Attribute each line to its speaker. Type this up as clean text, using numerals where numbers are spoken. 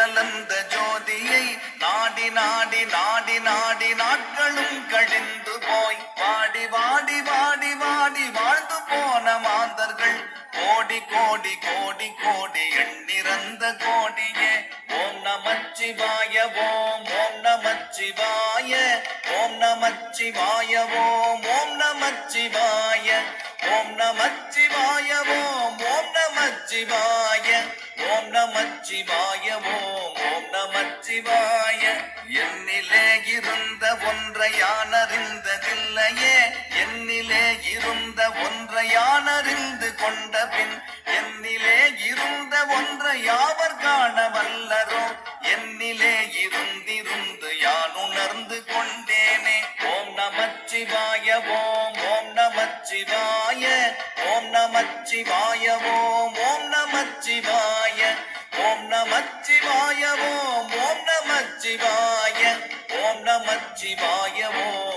Speaker 1: கலந்த ஜோதியை நாடி நாடி நாடி நாடி நாட்களும் கழிந்து போய் வாடி வாடி வாடி வாடி வாழ்ந்து போன மாந்தர்கள் கோடி கோடி கோடி கோடி எண்ணிறந்த கோடியே ஓம் நமச்சிவாய ஓம் ஓம் நமச்சிவாய ஓம் நமச்சிவாய ஓம் ஓம் நமச்சிவாய ஓம் நமச்சிவாய ஓம் ஓம் நமச்சிவாய ஓம் நமச்சிவாய ஓம் ஓம் நமச்சிவாய என்னிலே இருந்த ஒன்றை யானறிந்ததில்லையே என்னிலே இருந்த ஒன்றை யானறிந்து கொண்ட பின் என்னிலே இருந்த ஒன்றை யாவர் காண வல்லரோ என்னிலே இருந்திருந்து யான் உணர்ந்து கொண்டேனே ஓம் நமச்சிவாய ஓம் ஓம் நமச்சிவாய ஓம் நமச்சிவாய ஓம் ஓம் நமச்சிவாய ஓம் நமச்சிவாய ஓம் ஓம் நமச்சிவாய ஓம் நமச்சிவாய ஓம்